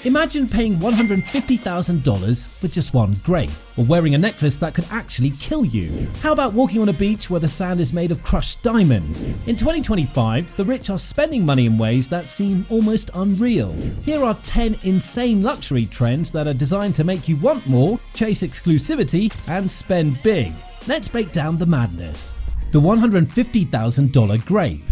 Imagine paying $150,000 for just one grape, or wearing a necklace that could actually kill you. How about walking on a beach where the sand is made of crushed diamonds? In 2025, the rich are spending money in ways that seem almost unreal. Here are 10 insane luxury trends that are designed to make you want more, chase exclusivity, and spend big. Let's break down the madness. The $150,000 grape.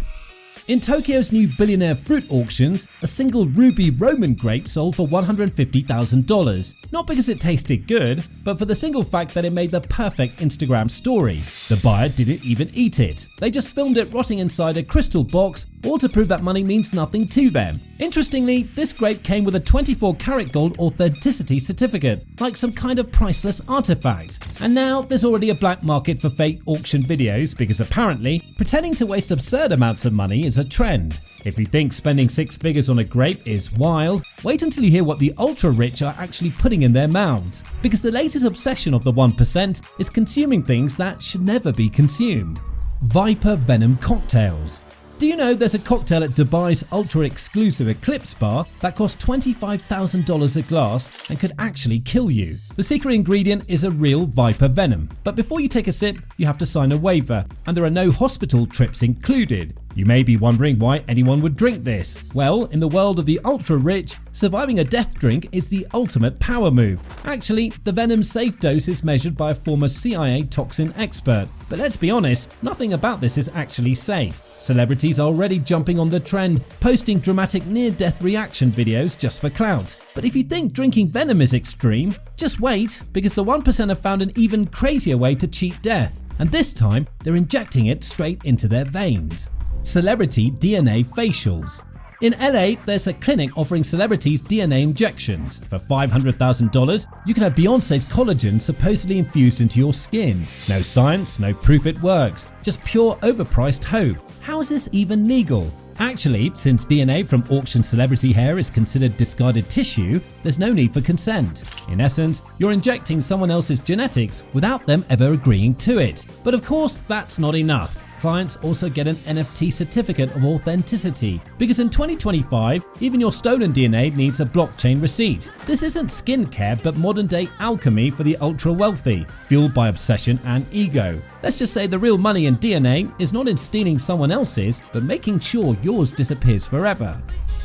In Tokyo's new billionaire fruit auctions, a single ruby Roman grape sold for $150,000. Not because it tasted good, but for the single fact that it made the perfect Instagram story. The buyer didn't even eat it. They just filmed it rotting inside a crystal box, all to prove that money means nothing to them. Interestingly, this grape came with a 24-karat gold authenticity certificate, like some kind of priceless artifact. And now there's already a black market for fake auction videos because apparently, pretending to waste absurd amounts of money is a trend. If you think spending six figures on a grape is wild, wait until you hear what the ultra-rich are actually putting in their mouths, because the latest obsession of the 1% is consuming things that should never be consumed. Viper Venom cocktails. Do you know there's a cocktail at Dubai's ultra-exclusive Eclipse bar that costs $25,000 a glass and could actually kill you? The secret ingredient is a real Viper Venom, but before you take a sip, you have to sign a waiver, and there are no hospital trips included. You may be wondering why anyone would drink this. Well, in the world of the ultra-rich, surviving a death drink is the ultimate power move. Actually, the Venom's safe dose is measured by a former CIA toxin expert. But let's be honest, nothing about this is actually safe. Celebrities are already jumping on the trend, posting dramatic near-death reaction videos just for clout. But if you think drinking Venom is extreme, just wait, because the 1% have found an even crazier way to cheat death. And this time, they're injecting it straight into their veins. Celebrity DNA facials. In LA, there's a clinic offering celebrities DNA injections. For $500,000, you can have Beyonce's collagen supposedly infused into your skin. No science, no proof it works, just pure overpriced hope. How is this even legal? Actually, since DNA from auctioned celebrity hair is considered discarded tissue, there's no need for consent. In essence, you're injecting someone else's genetics without them ever agreeing to it. But of course, that's not enough. Clients also get an NFT certificate of authenticity, because in 2025, even your stolen DNA needs a blockchain receipt. This isn't skincare, but modern-day alchemy for the ultra-wealthy, fueled by obsession and ego. Let's just say the real money in DNA is not in stealing someone else's, but making sure yours disappears forever.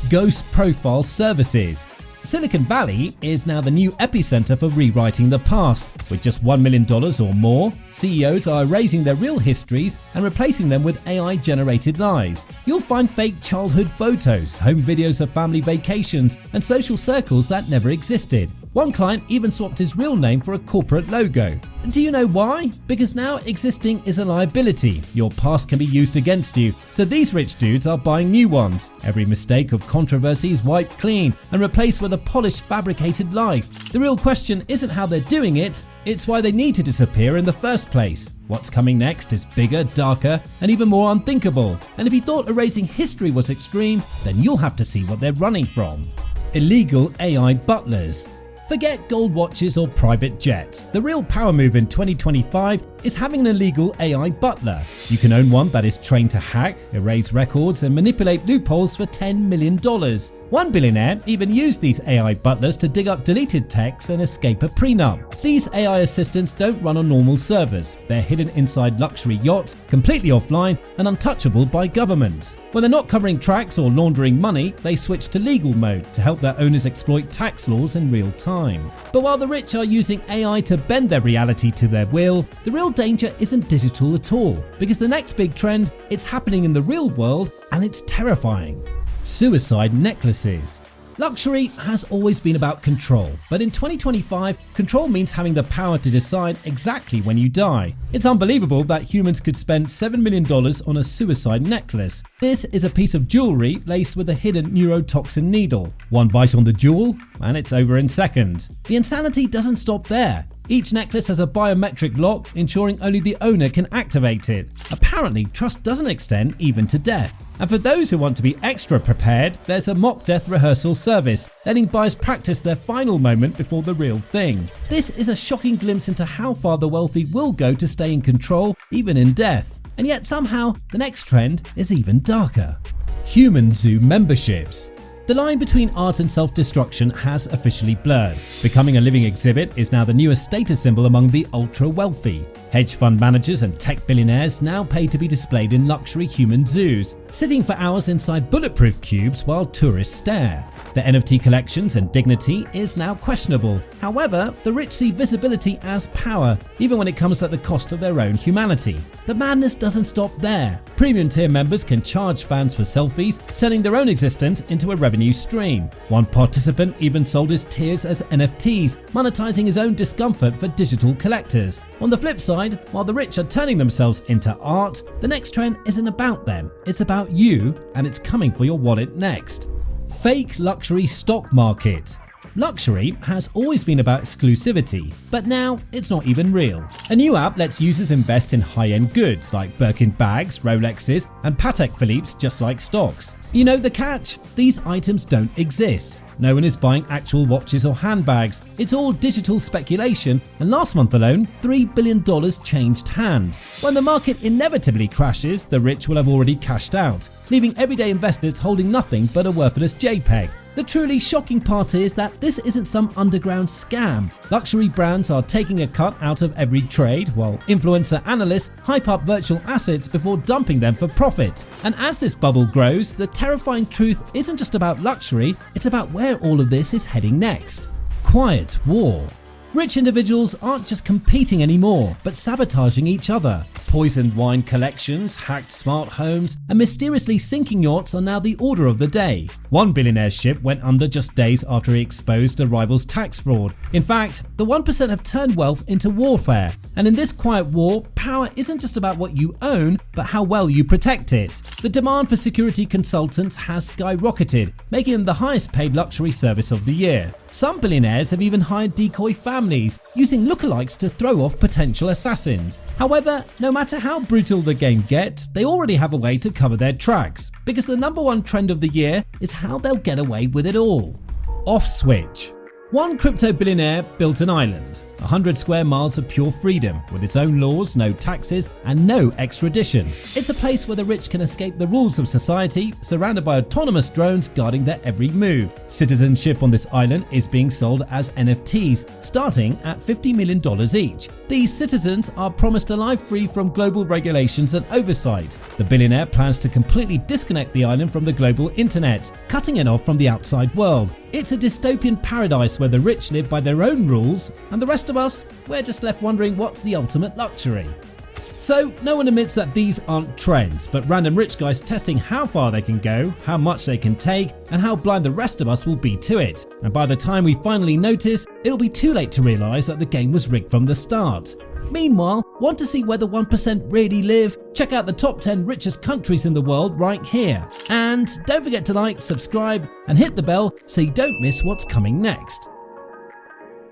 Ghost profile services. Silicon Valley is now the new epicenter for rewriting the past. With just $1 million or more, CEOs are erasing their real histories and replacing them with AI-generated lies. You'll find fake childhood photos, home videos of family vacations, and social circles that never existed. One client even swapped his real name for a corporate logo. Do you know why? Because now existing is a liability. Your past can be used against you, so these rich dudes are buying new ones. Every mistake of controversy is wiped clean and replaced with a polished, fabricated life. The real question isn't how they're doing it, it's why they need to disappear in the first place. What's coming next is bigger, darker, and even more unthinkable. And if you thought erasing history was extreme, then you'll have to see what they're running from. Illegal AI butlers. Forget gold watches or private jets. The real power move in 2025 is having an illegal AI butler. You can own one that is trained to hack, erase records, and manipulate loopholes for $10 million. One billionaire even used these AI butlers to dig up deleted texts and escape a prenup. These AI assistants don't run on normal servers. They're hidden inside luxury yachts, completely offline and untouchable by governments. When they're not covering tracks or laundering money, they switch to legal mode to help their owners exploit tax laws in real time. But while the rich are using AI to bend their reality to their will, the real danger isn't digital at all, because the next big trend, it's happening in the real world and it's terrifying. Suicide necklaces. Luxury has always been about control, but in 2025, control means having the power to decide exactly when you die. It's unbelievable that humans could spend $7 million on a suicide necklace. This is a piece of jewelry laced with a hidden neurotoxin needle. One bite on the jewel, and it's over in seconds. The insanity doesn't stop there. Each necklace has a biometric lock, ensuring only the owner can activate it. Apparently, trust doesn't extend even to death. And for those who want to be extra prepared, there's a mock death rehearsal service, letting buyers practice their final moment before the real thing. This is a shocking glimpse into how far the wealthy will go to stay in control, even in death. And yet somehow, the next trend is even darker. Human zoo memberships. The line between art and self-destruction has officially blurred. Becoming a living exhibit is now the newest status symbol among the ultra-wealthy. Hedge fund managers and tech billionaires now pay to be displayed in luxury human zoos, sitting for hours inside bulletproof cubes while tourists stare. Their NFT collections and dignity is now questionable. However, the rich see visibility as power, even when it comes at the cost of their own humanity. The madness doesn't stop there. Premium tier members can charge fans for selfies, turning their own existence into a revenue stream. One participant even sold his tears as NFTs, monetizing his own discomfort for digital collectors. On the flip side, while the rich are turning themselves into art, the next trend isn't about them, it's about you, and it's coming for your wallet next. Fake luxury stock market. Luxury has always been about exclusivity, but now it's not even real. A new app lets users invest in high-end goods like Birkin bags, Rolexes, and Patek Philippe's just like stocks. You know the catch? These items don't exist. No one is buying actual watches or handbags. It's all digital speculation, and last month alone, $3 billion changed hands. When the market inevitably crashes, the rich will have already cashed out, leaving everyday investors holding nothing but a worthless JPEG. The truly shocking part is that this isn't some underground scam. Luxury brands are taking a cut out of every trade, while influencer analysts hype up virtual assets before dumping them for profit. And as this bubble grows, the terrifying truth isn't just about luxury, it's about where all of this is heading next. Quiet war. Rich individuals aren't just competing anymore, but sabotaging each other. Poisoned wine collections, hacked smart homes, and mysteriously sinking yachts are now the order of the day. One billionaire's ship went under just days after he exposed a rival's tax fraud. In fact, the 1% have turned wealth into warfare. And in this quiet war, power isn't just about what you own, but how well you protect it. The demand for security consultants has skyrocketed, making them the highest paid luxury service of the year. Some billionaires have even hired decoy families, using lookalikes to throw off potential assassins. However, no matter how brutal the game gets, they already have a way to cover their tracks, because the number one trend of the year is how they'll get away with it all. Off switch. One crypto billionaire built an island, 100 square miles of pure freedom, with its own laws, no taxes, and no extradition. It's a place where the rich can escape the rules of society, surrounded by autonomous drones guarding their every move. Citizenship on this island is being sold as NFTs, starting at $50 million each. These citizens are promised a life free from global regulations and oversight. The billionaire plans to completely disconnect the island from the global internet, cutting it off from the outside world. It's a dystopian paradise where the rich live by their own rules, and the rest of us, we're just left wondering what's the ultimate luxury. So, no one admits that these aren't trends, but random rich guys testing how far they can go, how much they can take, and how blind the rest of us will be to it. And by the time we finally notice, it'll be too late to realize that the game was rigged from the start. Meanwhile, want to see where the 1% really live? Check out the top 10 richest countries in the world right here. And don't forget to like, subscribe, and hit the bell so you don't miss what's coming next.